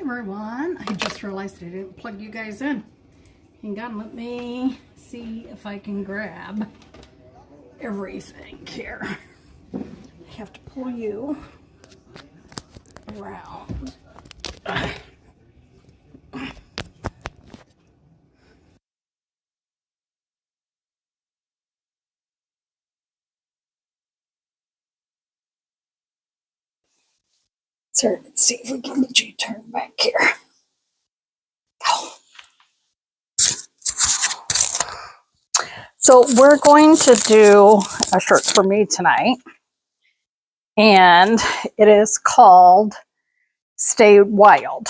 everyone. I just realized I didn't plug you guys in. Hang on, let me see if I can grab everything here. I have to pull you around. So let's see if we can get you turned back here. So we're going to do a shirt for me tonight, and it is called Stay Wild.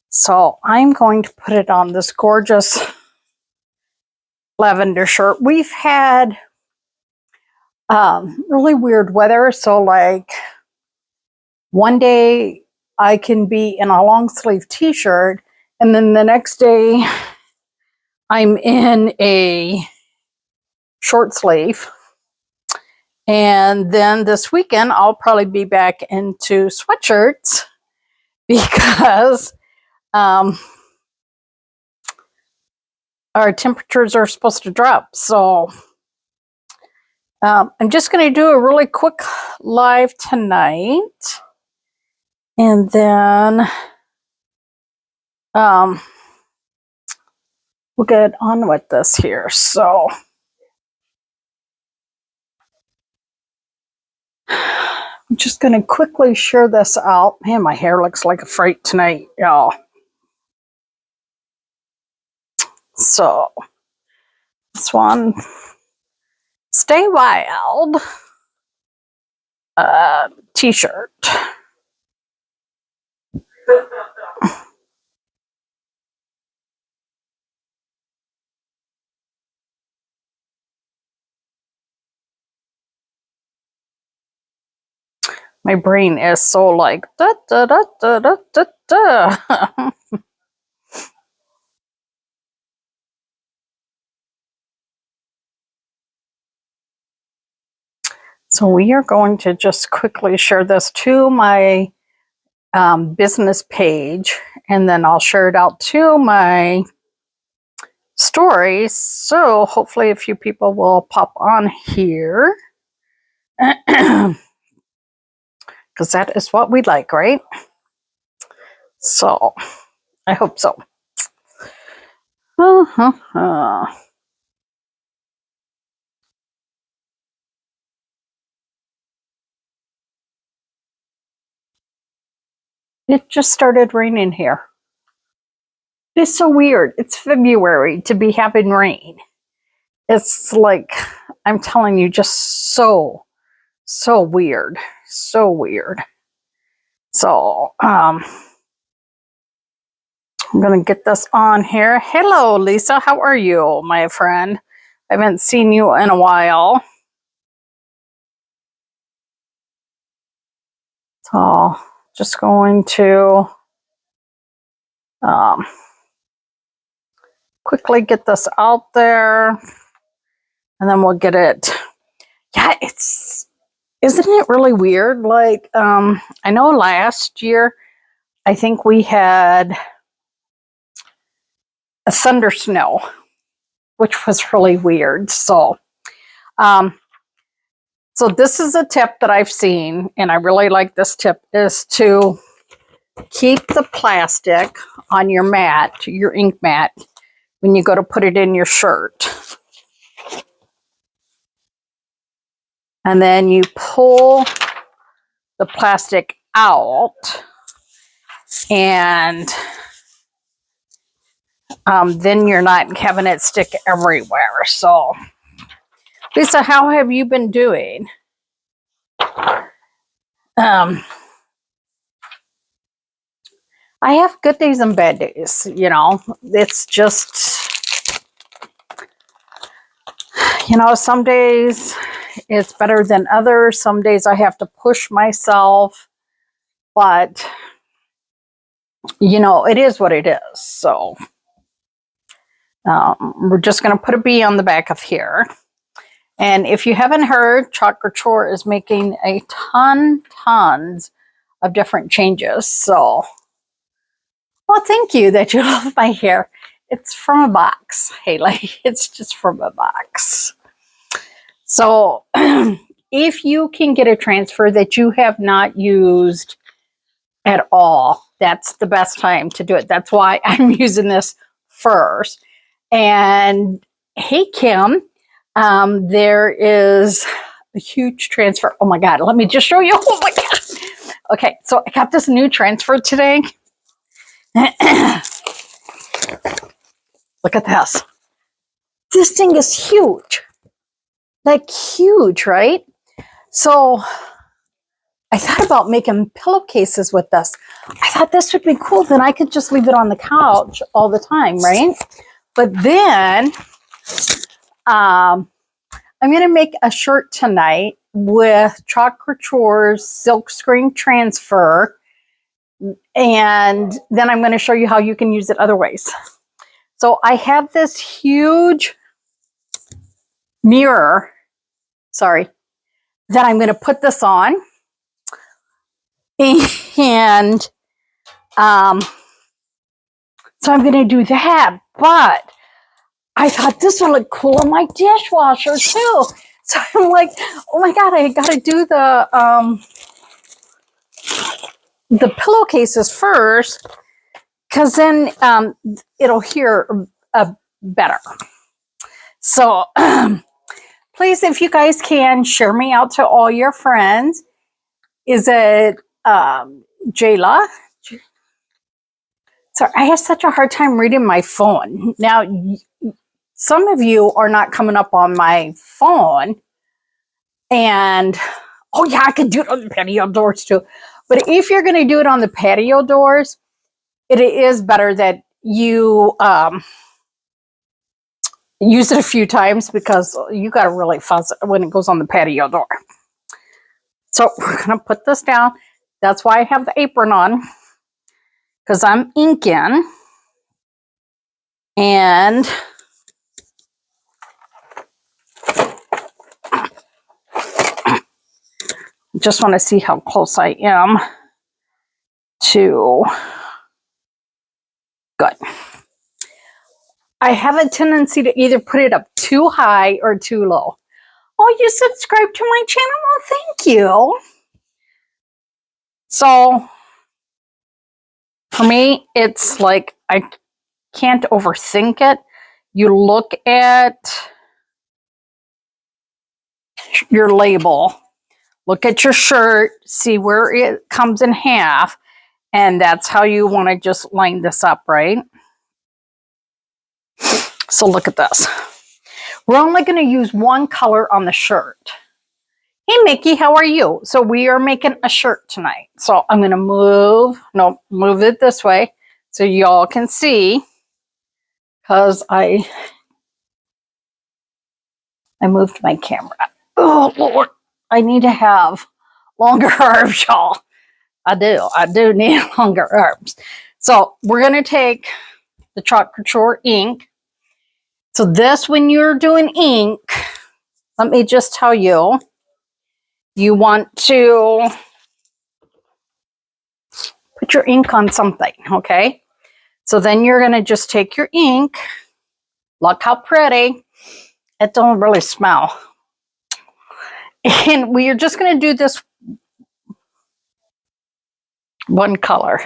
So I'm going to put it on this gorgeous lavender shirt. We've had really weird weather, so like one day I can be in a long sleeve t-shirt, and then the next day I'm in a short sleeve. And then this weekend, I'll probably be back into sweatshirts because our temperatures are supposed to drop. So I'm just going to do a really quick live tonight. And then we'll get on with this here. So I'm just going to quickly share this out. Man, my hair looks like a fright tonight, y'all. So this one, Stay Wild t-shirt. My brain is so like da da da da da da da. So we are going to just quickly share this to my business page, and then I'll share it out to my stories. So hopefully a few people will pop on here. Because that is what we'd like, right? So, I hope so. It just started raining here. It's so weird. It's February to be having rain. It's like, I'm telling you, just so weird. So weird. So, I'm going to get this on here. Hello, Lisa. How are you, my friend? I haven't seen you in a while. So, just going to quickly get this out there, and then we'll get it. Yeah, isn't it really weird? Like, I know last year, I think we had a thunder snow, which was really weird. So, so this is a tip that I've seen, and I really like this tip, is to keep the plastic on your mat, your ink mat, when you go to put it in your shirt. And then you pull the plastic out, and then you're not having it stick everywhere. So, Lisa, how have you been doing? I have good days and bad days, you know. It's just, you know, some days it's better than others. Some days I have to push myself, but, you know, it is what it is. So, we're just going to put a B on the back of here. And if you haven't heard, Couture is making tons of different changes. So, well, thank you that you love my hair. It's from a box, Haley. It's just from a box. So if you can get a transfer that you have not used at all, that's the best time to do it. That's why I'm using this first. And hey, Kim, there is a huge transfer. Oh my God, let me just show you. Oh my God. Okay, so I got this new transfer today. Look at this. This thing is huge. Like huge, right? So I thought about making pillowcases with this. I thought this would be cool. Then I could just leave it on the couch all the time, right? But then I'm going to make a shirt tonight with chalk couture's silk screen transfer. And then I'm going to show you how you can use it other ways. So I have this huge mirror, sorry, that I'm going to put this on. And so I'm going to do that. But I thought this would look cool in my dishwasher too. So I'm like, oh my God, I got to do the pillowcases first, because then it'll hear better. So please, if you guys can, share me out to all your friends. Is it Jayla? Sorry, I have such a hard time reading my phone. Now, some of you are not coming up on my phone. And, oh yeah, I could do it on the patio doors too. But if you're going to do it on the patio doors, it is better that you use it a few times, because you got to really fuzz it when it goes on the patio door. So we're going to put this down. That's why I have the apron on, because I'm inking. And just want to see how close I am to good. I have a tendency to either put it up too high or too low. Oh, you subscribed to my channel? Well, thank you. So for me, it's like I can't overthink it. You look at your label, look at your shirt, see where it comes in half, and that's how you want to just line this up, right? So look at this. We're only going to use one color on the shirt. Hey, Mickey, how are you? So we are making a shirt tonight. So I'm going to move it this way so y'all can see, because I moved my camera. Oh, Lord. I need to have longer arms, y'all. I do need longer arms. So we're going to take the chalk couture ink. So this, when you're doing ink, let me just tell you, you want to put your ink on something, okay? So then you're going to just take your ink. Look how pretty. It don't really smell. And we are just going to do this one color.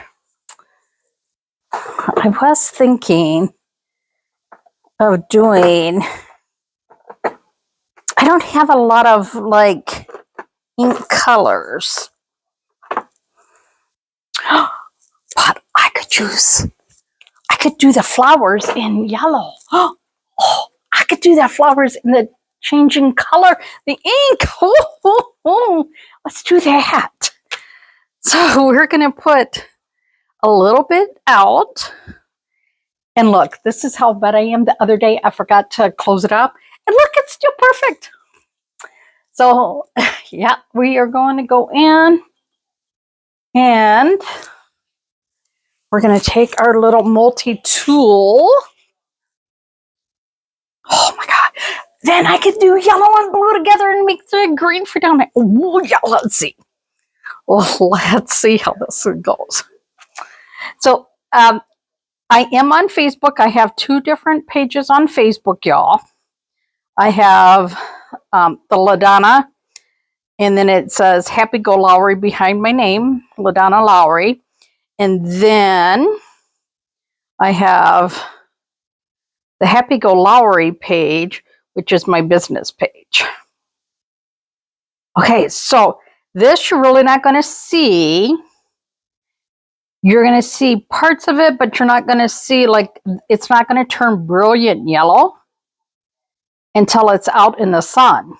I was thinking of doing, I don't have a lot of like ink colors, but I could do the flowers in yellow. Oh, I could do the flowers in the changing color, the ink. Let's do that. So we're going to put a little bit out. And look, this is how bad I am. The other day, I forgot to close it up. And look, it's still perfect. So, yeah, we are going to go in. And we're going to take our little multi-tool. Oh, my God. Then I could do yellow and blue together and make the green for down there. Oh, yeah, let's see. Well, let's see how this goes. So I am on Facebook. I have 2 different pages on Facebook, y'all. I have the LaDonna, and then it says Happy Go Lowry behind my name, LaDonna Lowry. And then I have the Happy Go Lowry page, which is my business page. Okay, so this you're really not going to see. You're going to see parts of it, but you're not going to see, like, it's not going to turn brilliant yellow until it's out in the sun.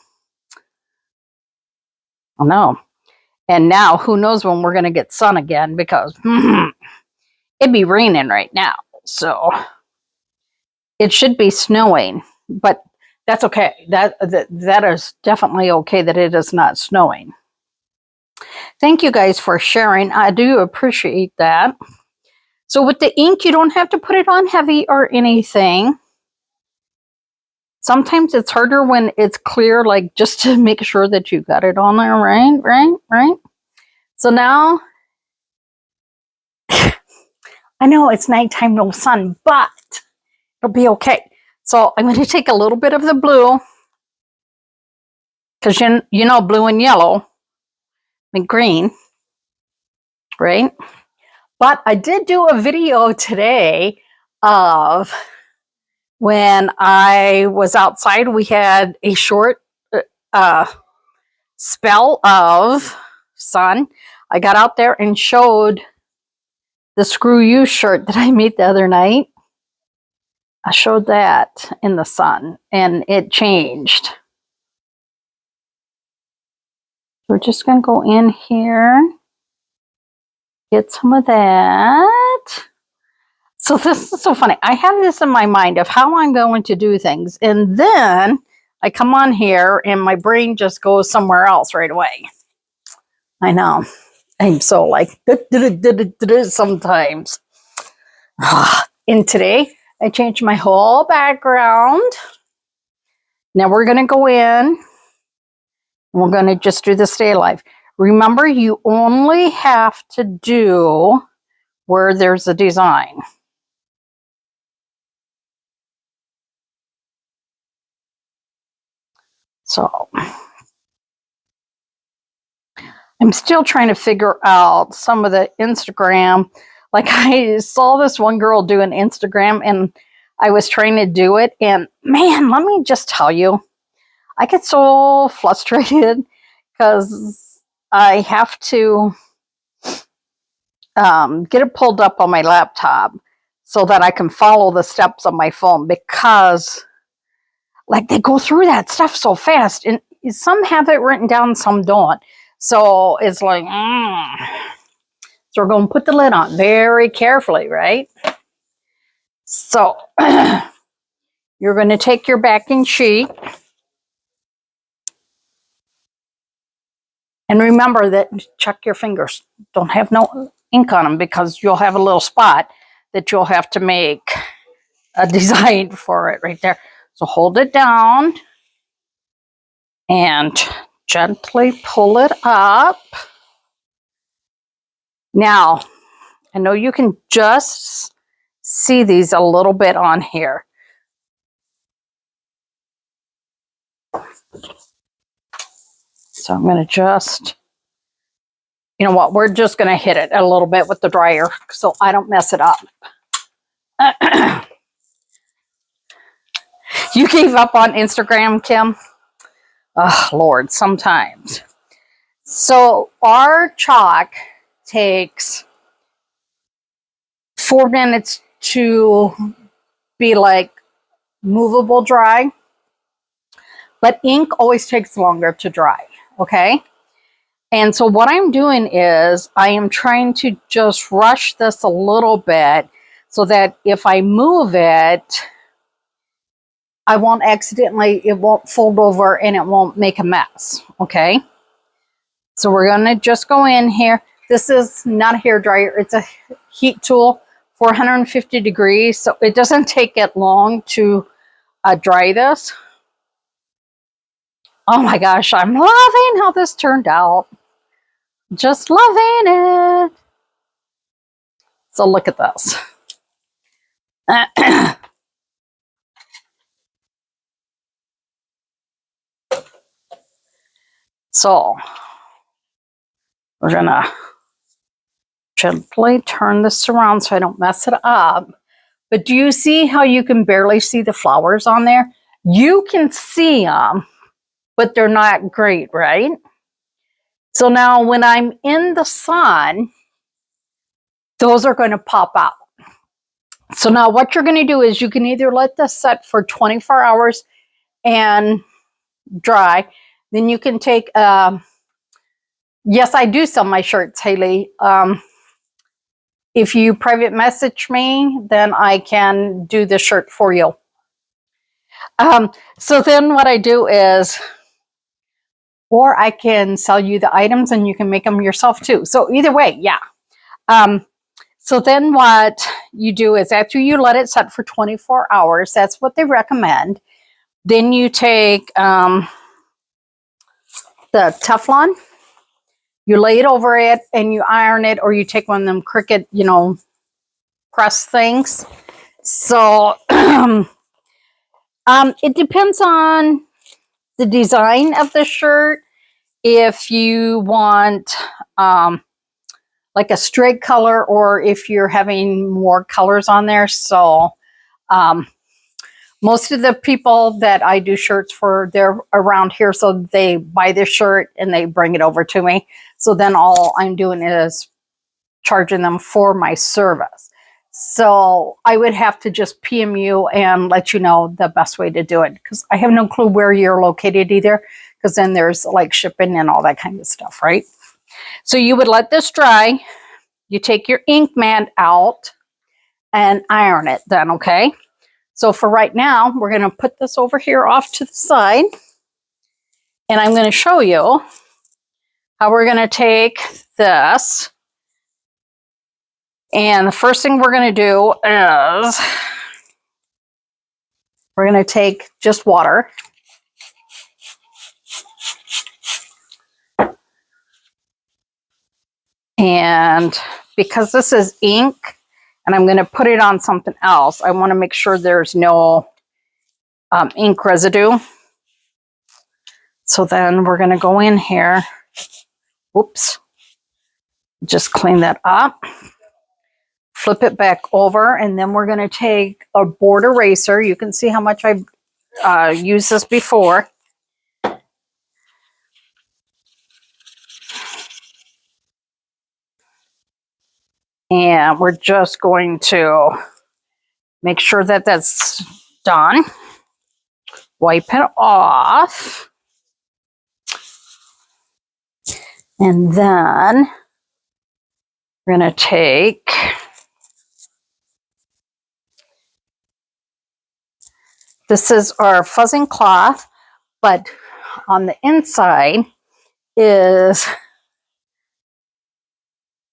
I know. And now, who knows when we're going to get sun again, because it'd be raining right now. So it should be snowing, but that's okay. That is definitely okay that it is not snowing. Thank you guys for sharing. I do appreciate that. So with the ink, you don't have to put it on heavy or anything. Sometimes it's harder when it's clear, like just to make sure that you got it on there, right? So now, I know it's nighttime, no sun, but it'll be okay. So I'm going to take a little bit of the blue, because you know blue and yellow and green, right? But I did do a video today of when I was outside. We had a short spell of sun. I got out there and showed the Screw You shirt that I made the other night. I showed that in the sun and it changed. We're just going to go in here, get some of that. So this is so funny. I have this in my mind of how I'm going to do things. And then I come on here and my brain just goes somewhere else right away. I know. I'm so like sometimes. And today I changed my whole background. Now we're going to go in. We're going to just do the Stay Alive. Remember, you only have to do where there's a design. So I'm still trying to figure out some of the Instagram. Like I saw this one girl do an Instagram and I was trying to do it. And man, let me just tell you, I get so frustrated because I have to get it pulled up on my laptop so that I can follow the steps on my phone, because like they go through that stuff so fast, and some have it written down, some don't. So it's like, So we're going to put the lid on very carefully, right? So you're going to take your backing sheet. And remember that, check your fingers. Don't have no ink on them, because you'll have a little spot that you'll have to make a design for it right there. So hold it down and gently pull it up. Now, I know you can just see these a little bit on here. So I'm going to just, you know what, we're just going to hit it a little bit with the dryer so I don't mess it up. You gave up on Instagram, Kim? Oh, Lord, sometimes. So our chalk takes 4 minutes to be like movable dry, but ink always takes longer to dry, okay? And so what I'm doing is I am trying to just rush this a little bit so that if I move it, I won't accidentally, it won't fold over and it won't make a mess, okay? So we're going to just go in here. This is not a hair dryer. It's a heat tool, 450 degrees. So it doesn't take it long to dry this. Oh my gosh, I'm loving how this turned out. Just loving it. So look at this. So we're gonna gently turn this around so I don't mess it up. But do you see how you can barely see the flowers on there? You can see them, but they're not great, right? So now when I'm in the sun, those are going to pop out. So now what you're going to do is you can either let this set for 24 hours and dry. Then you can take, yes, I do sell my shirts, Haley. If you private message me, then I can do the shirt for you. So then what I do is, or I can sell you the items and you can make them yourself too. So either way, yeah. So then what you do is after you let it set for 24 hours, that's what they recommend. Then you take the Teflon, you lay it over it and you iron it, or you take one of them Cricut, press things. So it depends on the design of the shirt. If you want like a straight color, or if you're having more colors on there. So most of the people that I do shirts for, they're around here, so they buy this shirt and they bring it over to me. So then all I'm doing is charging them for my service. So I would have to just PM you and let you know the best way to do it, because I have no clue where you're located either, because then there's like shipping and all that kind of stuff, right? So you would let this dry. You take your ink mat out and iron it then, okay? So for right now, we're going to put this over here off to the side. And I'm going to show you how we're going to take this. And the first thing we're going to do is we're going to take just water. And because this is ink and I'm going to put it on something else, I want to make sure there's no ink residue. So then we're going to go in here. Whoops. Just clean that up. Flip it back over, and then we're going to take a board eraser. You can see how much I've used this before. And we're just going to make sure that that's done. Wipe it off. And then we're going to take this is our fuzzing cloth, but on the inside is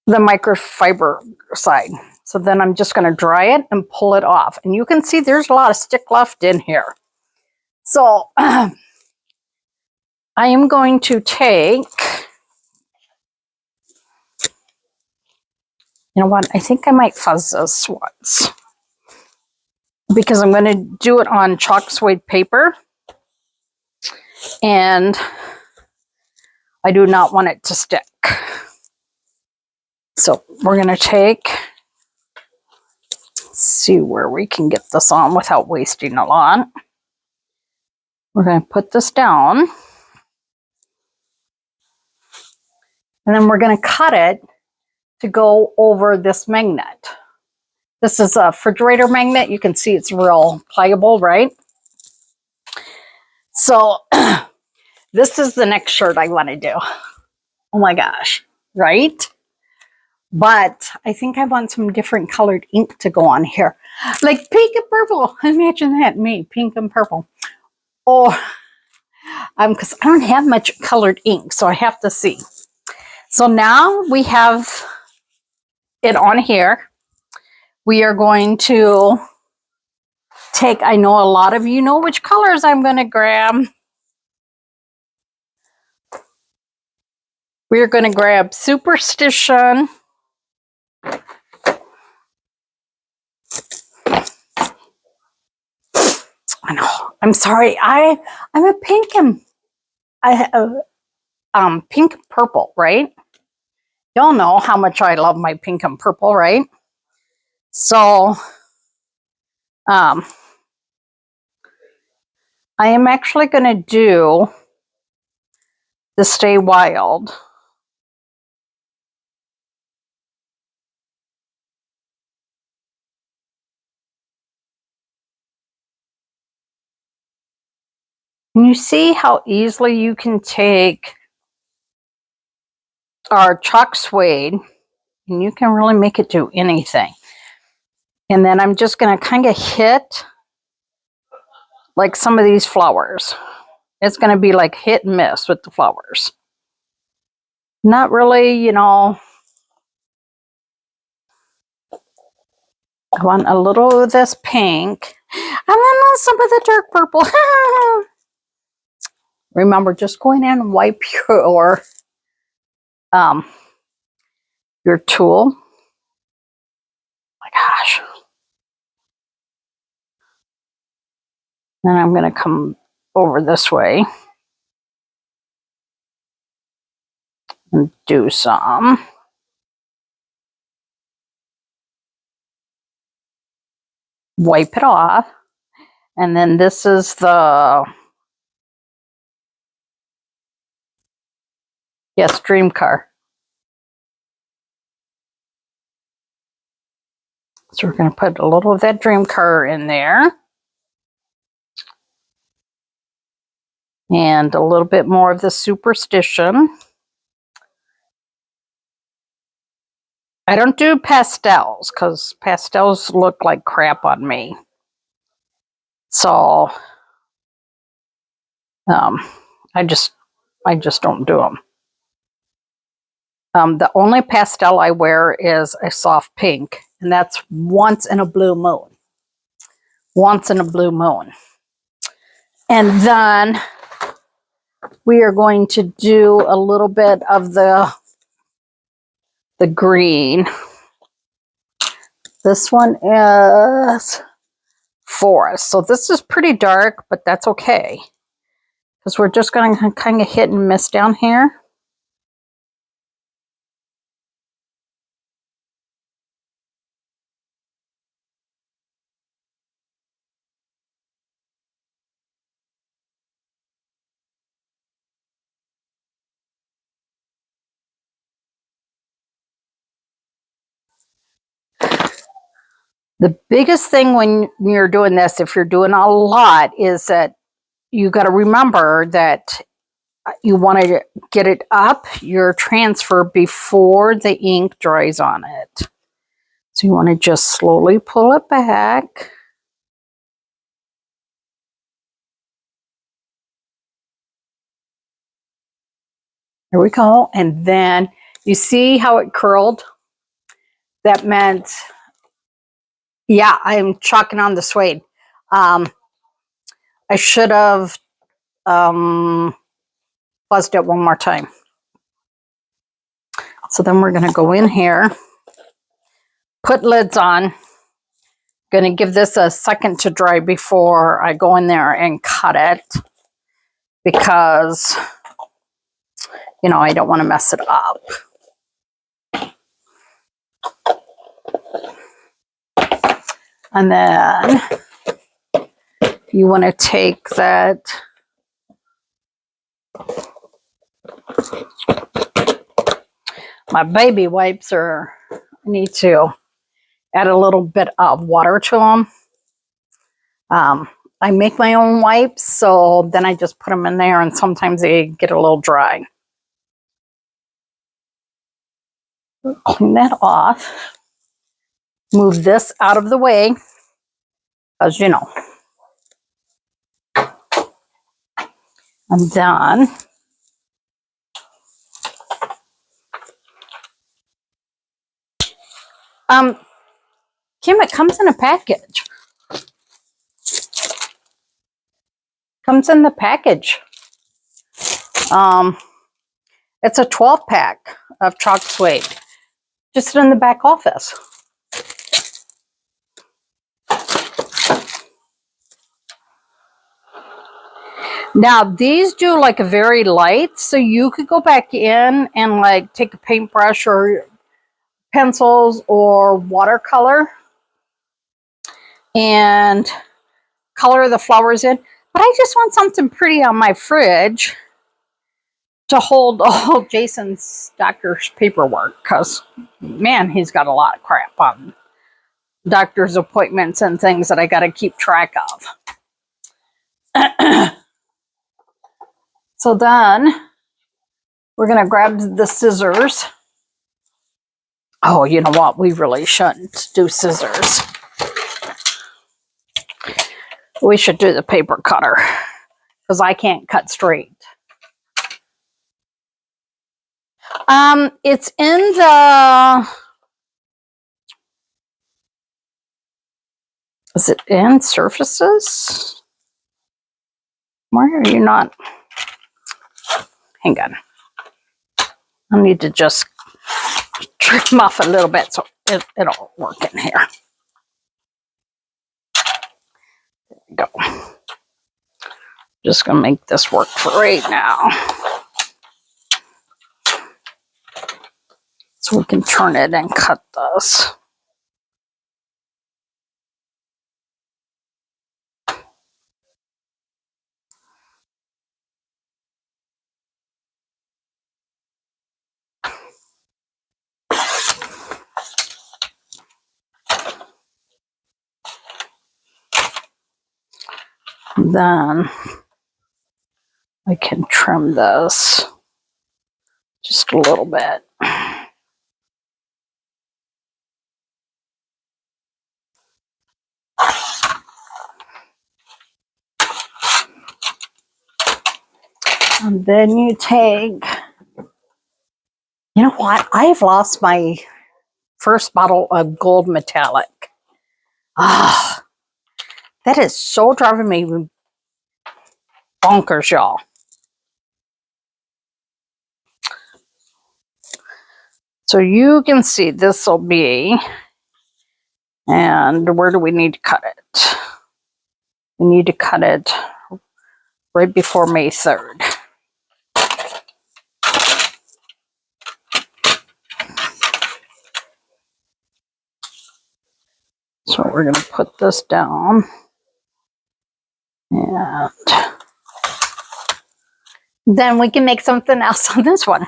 the microfiber side. So then I'm just going to dry it and pull it off. And you can see there's a lot of stick left in here. So I am going to take, you know what, I think I might fuzz this once, because I'm going to do it on chalk suede paper. And I do not want it to stick. So we're going to take, see where we can get this on without wasting a lot. We're going to put this down. And then we're going to cut it to go over this magnet. This is a refrigerator magnet. You can see it's real pliable, right? So this is the next shirt I want to do. Oh my gosh, right? But I think I want some different colored ink to go on here. Like pink and purple. Imagine that, me, pink and purple. Or, because I don't have much colored ink, so I have to see. So now we have it on here. We are going to take, I know a lot of you know which colors I'm going to grab. We're going to grab Superstition. I know. I'm sorry. I'm a pink and I have pink and purple, right? Y'all know how much I love my pink and purple, right? So I am actually going to do the Stay Wild. And you see how easily you can take our chalk suede and you can really make it do anything. And then I'm just going to kind of hit like some of these flowers. It's going to be like hit and miss with the flowers. Not really, you know. I want a little of this pink. And then some of the dark purple. Remember, just go in and wipe your tool. My gosh. Then I'm going to come over this way and do some. Wipe it off. And then this is the, yes, Dream Car. So we're going to put a little of that Dream Car in there. And a little bit more of the Superstition. I don't do pastels because pastels look like crap on me. So I just don't do them. The only pastel I wear is a soft pink, and that's once in a blue moon. Once in a blue moon. And then we are going to do a little bit of the green. This one is Forest. So this is pretty dark, but that's okay. Because we're just going to kind of hit and miss down here. The biggest thing when you're doing this, if you're doing a lot, is that you got to remember that you want to get it up your transfer before the ink dries on it. So you want to just slowly pull it back. There we go. And then you see how it curled? That meant, yeah, I'm chalking on the suede. I should have buzzed it one more time. So then we're going to go in here, put lids on. Going to give this a second to dry before I go in there and cut it, because, you know, I don't want to mess it up. And then you want to take that my baby wipes are, I need to add a little bit of water to them. I make my own wipes, so then I just put them in there, and sometimes they get a little dry. Clean that off. Move this out of the way, because, you know, I'm done. Kim, it comes in a package. Comes in the package. It's a 12-pack of chalk suede. Just in the back office. Now, these do like a very light, so you could go back in and like take a paintbrush or pencils or watercolor and color the flowers in. But I just want something pretty on my fridge to hold all Jason's doctor's paperwork, because, man, he's got a lot of crap on doctor's appointments and things that I got to keep track of. So then we're going to grab the scissors. Oh, you know what? We really shouldn't do scissors. We should do the paper cutter because I can't cut straight. It's in the... Is it in surfaces? Why are you not... Hang on. I need to just trim them off a little bit so it'll work in here. There we go. Just gonna make this work for right now. So we can turn it and cut this. Then I can trim this just a little bit. And then you take, you know what? I've lost my first bottle of gold metallic. Ah, that is so driving me bonkers, y'all. So you can see this will be, and where do we need to cut it? We need to cut it right before May 3rd. So we're going to put this down. And then we can make something else on this one.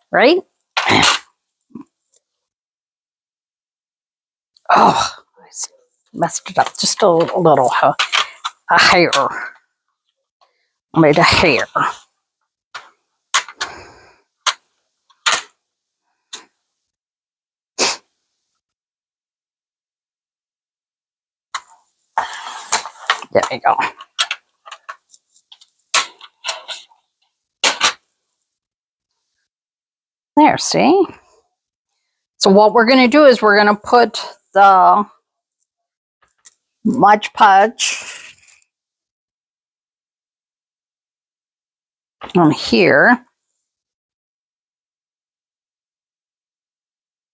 Right? Oh, I messed it up just a little. A hair. I made a hair. There we go. There, see? So what we're going to do is we're going to put the Mod Podge on here.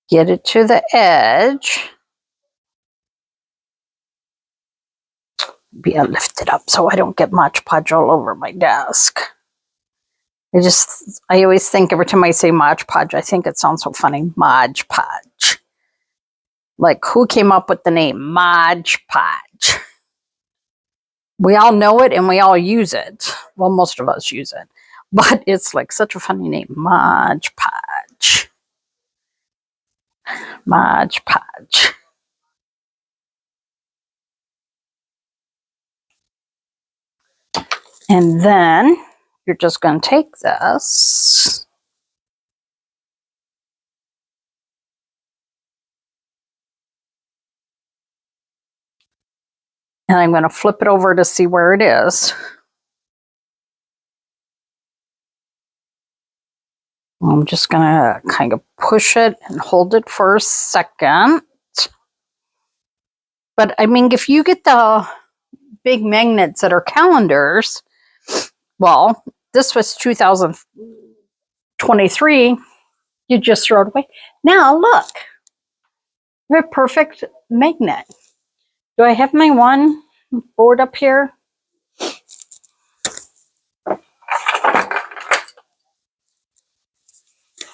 Get it to the edge. Maybe I'll lift it up so I don't get Mod Podge all over my desk. I always think every time I say Mod Podge, I think it sounds so funny. Mod Podge. Like, who came up with the name Mod Podge? We all know it and we all use it. Well, most of us use it. But it's like such a funny name. Mod Podge. Mod Podge. And then you're just going to take this. And I'm going to flip it over to see where it is. I'm just going to kind of push it and hold it for a second. But I mean, if you get the big magnets that are calendars, well, this was 2000. 23, you just throw it away. Now look, you have a perfect magnet. Do I have my one board up here?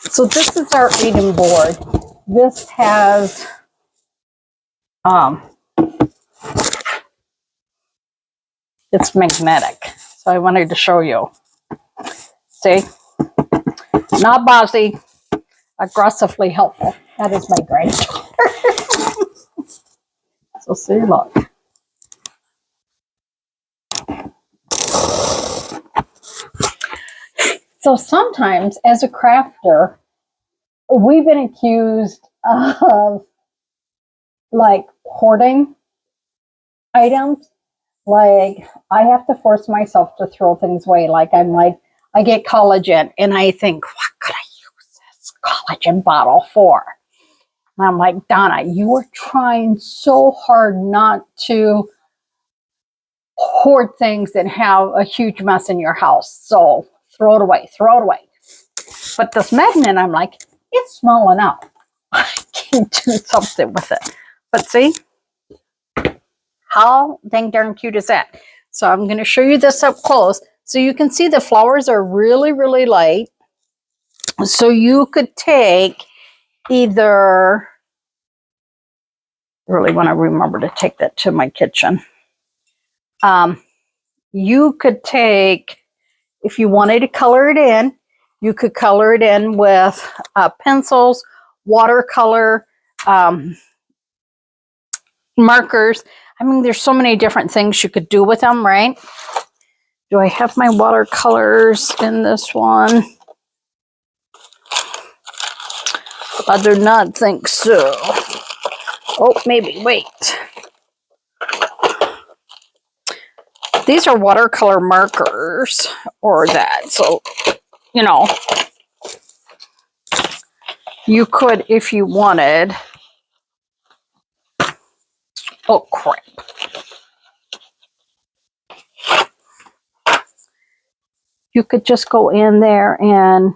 So this is our eating board. This has it's magnetic. So I wanted to show you. See? Not bossy, aggressively helpful. That is my granddaughter. So see, look. So sometimes as a crafter, we've been accused of like hoarding items. Like I have to force myself to throw things away. Like I get collagen and I think, what could I use this collagen bottle for? And I'm like, Donna, you are trying so hard not to hoard things and have a huge mess in your house. So throw it away, throw it away. But this magnet, I'm like, it's small enough. I can do something with it. But see, how dang darn cute is that? So I'm going to show you this up close. So you can see the flowers are really, really light. So you could take either, I really want to remember to take that to my kitchen. You could take, if you wanted to color it in, you could color it in with pencils, watercolor, markers. I mean, there's so many different things you could do with them, right? Do I have my watercolors in this one? I do not think so. Oh, maybe, wait. These are watercolor markers or that. So, you know, you could, if you wanted. Oh, crap. You could just go in there and,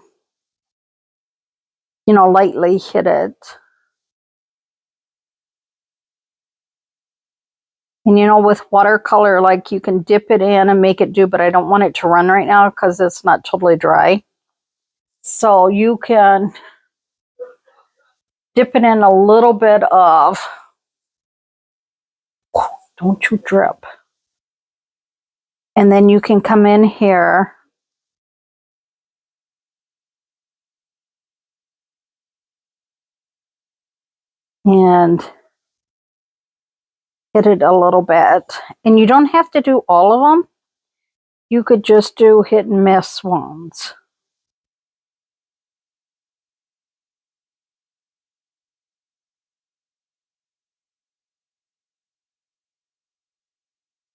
you know, lightly hit it. And, you know, with watercolor, like you can dip it in and make it do, but I don't want it to run right now because it's not totally dry. So you can dip it in a little bit of, don't you drip. And then you can come in here and hit it a little bit. And you don't have to do all of them. You could just do hit and miss ones.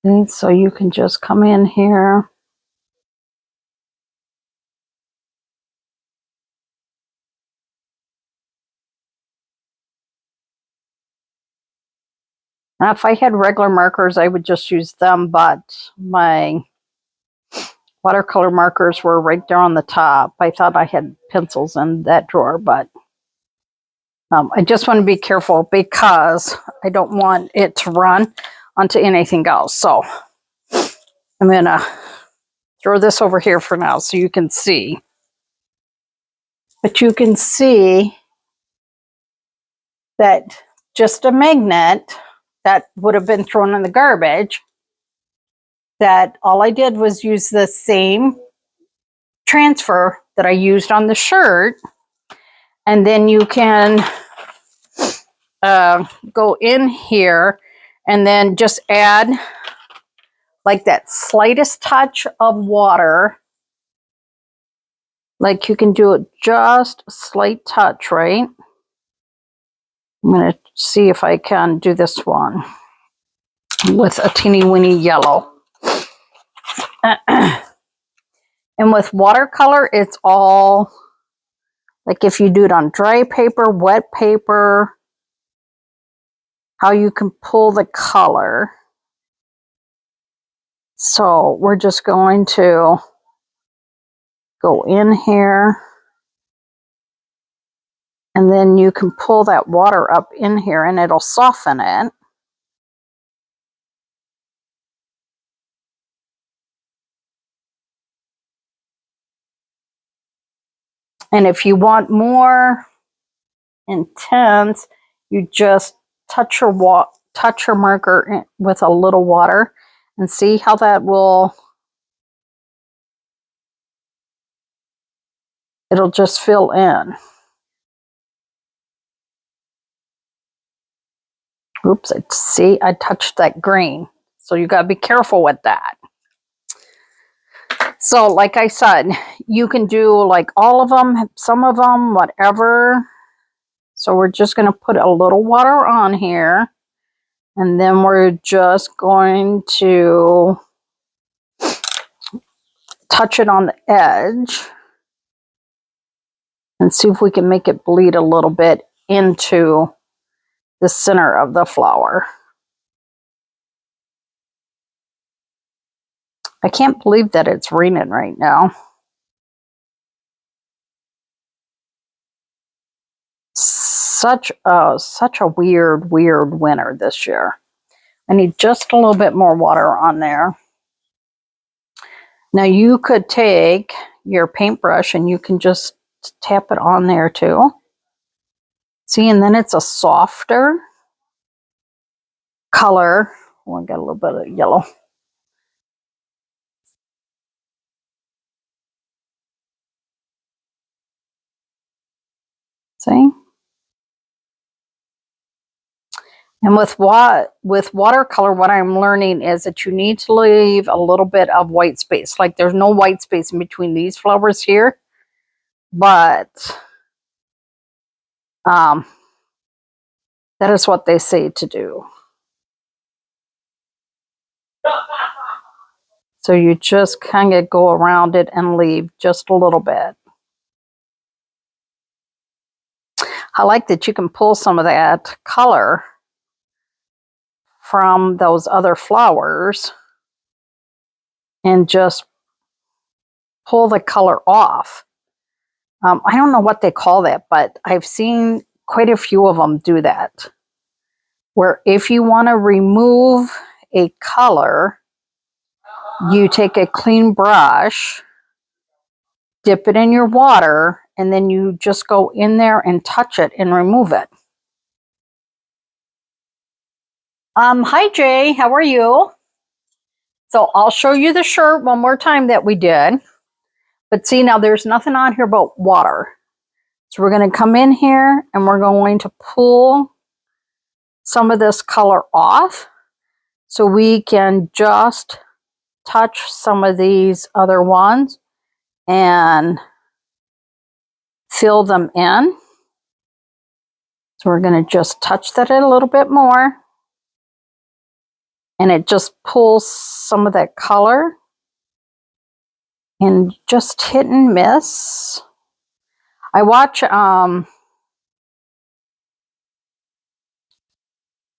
And so you can just come in here. Now, if I had regular markers, I would just use them, but my watercolor markers were right there on the top. I thought I had pencils in that drawer, but I just want to be careful because I don't want it to run onto anything else. So I'm going to throw this over here for now so you can see. But you can see that just a magnet that would have been thrown in the garbage, that all I did was use the same transfer that I used on the shirt. And then you can go in here and then just add like that slightest touch of water. Like you can do it just a slight touch, right? I'm going to see if I can do this one with a teeny weeny yellow. And with watercolor, it's all like if you do it on dry paper, wet paper, how you can pull the color. So we're just going to go in here. And then you can pull that water up in here and it'll soften it. And if you want more intense, you just touch your marker with a little water and see how that will, it'll just fill in. Oops, see, I touched that green. So you got to be careful with that. So like I said, you can do like all of them, some of them, whatever. So we're just going to put a little water on here. And then we're just going to touch it on the edge. And see if we can make it bleed a little bit into the center of the flower. I can't believe that it's raining right now. Such a weird winter this year. I need just a little bit more water on there. Now you could take your paintbrush and you can just tap it on there too. See, and then it's a softer color. Oh, I got a little bit of yellow. See? And with watercolor, what I'm learning is that you need to leave a little bit of white space. Like there's no white space in between these flowers here. But that is what they say to do. So you just kind of go around it and leave just a little bit. I like that you can pull some of that color from those other flowers and just pull the color off. I don't know what they call that, but I've seen quite a few of them do that. Where if you want to remove a color, you take a clean brush, dip it in your water, and then you just go in there and touch it and remove it. Hi Jay, how are you? So I'll show you the shirt one more time that we did. But see, now there's nothing on here but water. So we're going to come in here and we're going to pull some of this color off so we can just touch some of these other ones and fill them in. So we're going to just touch that a little bit more. And it just pulls some of that color. And just hit and miss. I watch, oh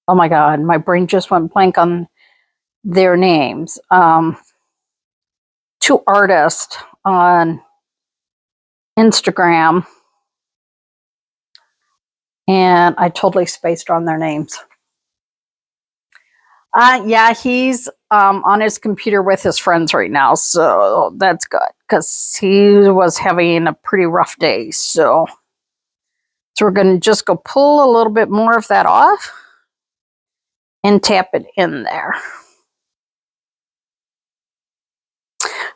my God, my brain just went blank on their names. Two artists on Instagram. And I totally spaced on their names. Yeah, he's on his computer with his friends right now, so that's good because he was having a pretty rough day. So we're going to just go pull a little bit more of that off and tap it in there.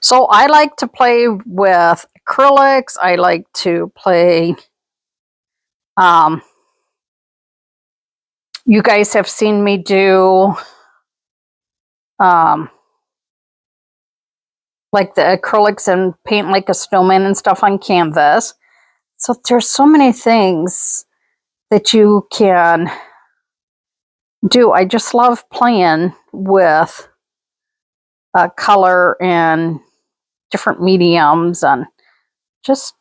So I like to play with acrylics. I like to play. You guys have seen me do like the acrylics and paint like a snowman and stuff on canvas. So there's so many things that you can do. I just love playing with color and different mediums and just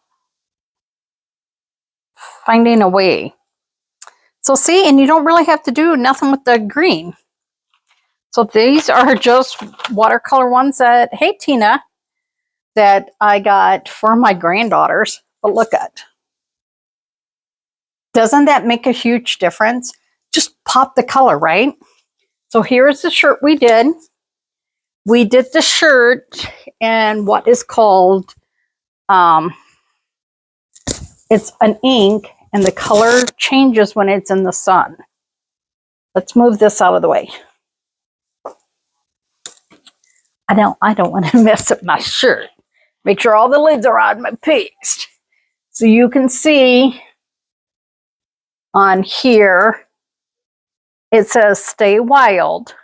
finding a way. So see, and you don't really have to do nothing with the green. So these are just watercolor ones that, hey Tina, that I got for my granddaughters. But look at. Doesn't that make a huge difference? Just pop the color, right? So here's the shirt we did. We did the shirt in what is called, it's an ink, and the color changes when it's in the sun. Let's move this out of the way. I don't want to mess up my shirt. Make sure all the lids are on my paste. So you can see on here, it says Stay Wild,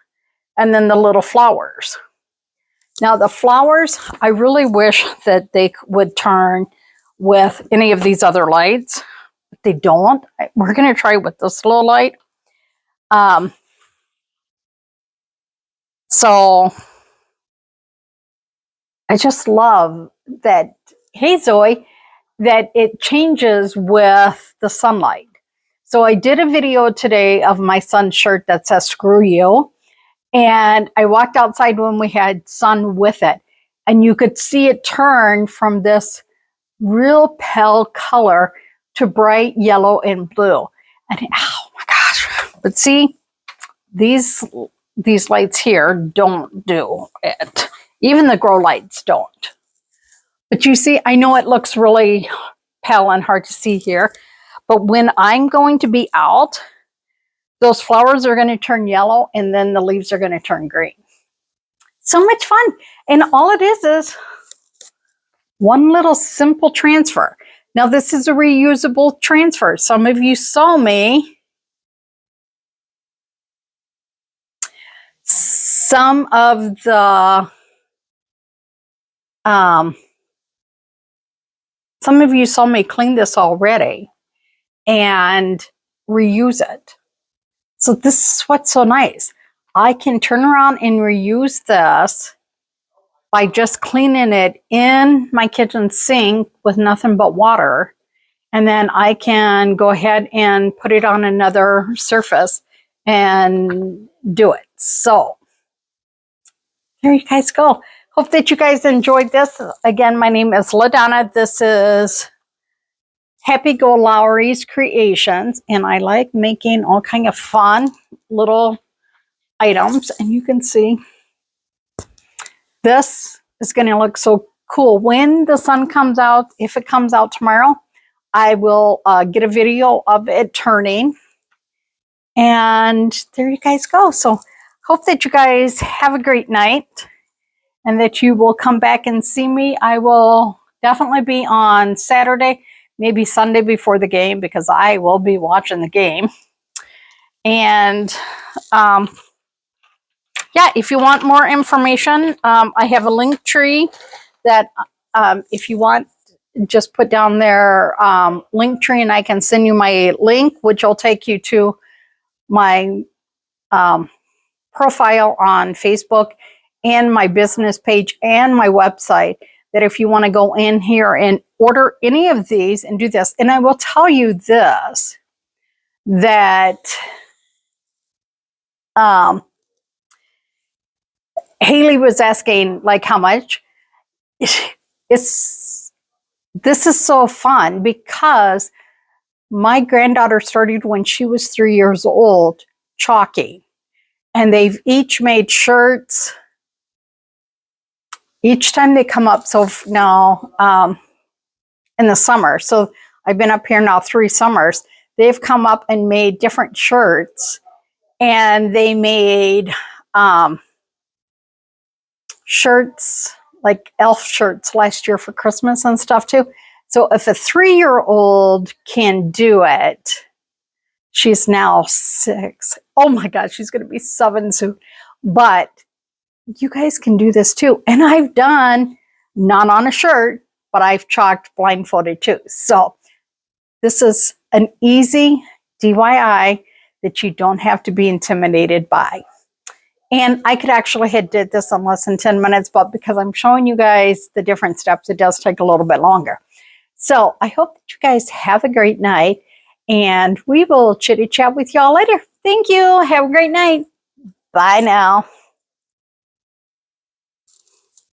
and then the little flowers. Now the flowers, I really wish that they would turn with any of these other lights. But they don't. We're going to try with this little light. So I just love that, hey Zoe, that it changes with the sunlight. So I did a video today of my son's shirt that says Screw You. And I walked outside when we had sun with it. And you could see it turn from this real pale color to bright yellow and blue. And oh my gosh. But see, these lights here don't do it. Even the grow lights don't. But you see, I know it looks really pale and hard to see here. But when I'm going to be out, those flowers are going to turn yellow, and then the leaves are going to turn green. So much fun. And all it is one little simple transfer. Now, this is a reusable transfer. Some of you saw me. Some of you saw me clean this already and reuse it. So this is what's so nice. I can turn around and reuse this by just cleaning it in my kitchen sink with nothing but water. And then I can go ahead and put it on another surface and do it. So there you guys go. Hope that you guys enjoyed this. Again, my name is LaDonna. This is Happy Go Lowry's Creations, and I like making all kind of fun little items. And you can see this is going to look so cool when the sun comes out. If it comes out tomorrow, I will get a video of it turning. And there you guys go. So hope that you guys have a great night and that you will come back and see me. I will definitely be on Saturday, maybe Sunday before the game, because I will be watching the game. And yeah, if you want more information, I have a link tree that if you want, just put down their link tree and I can send you my link, which will take you to my profile on Facebook and my business page and my website, that if you want to go in here and order any of these and do this. And I will tell you this, that Haley was asking like how much. This is so fun because my granddaughter started when she was 3 years old chalking, and they've each made shirts each time they come up. So now in the summer, so I've been up here now 3 summers, they've come up and made different shirts, and they made shirts like elf shirts last year for Christmas and stuff too. So if a 3-year-old can do it, she's now 6. Oh my God, she's going to be 7 soon. But you guys can do this too. And I've done, not on a shirt, but I've chalked blindfolded too. So this is an easy DIY that you don't have to be intimidated by. And I could actually have did this in less than 10 minutes, but because I'm showing you guys the different steps, it does take a little bit longer. So I hope that you guys have a great night, and we will chitty chat with y'all later. Thank you. Have a great night. Bye now.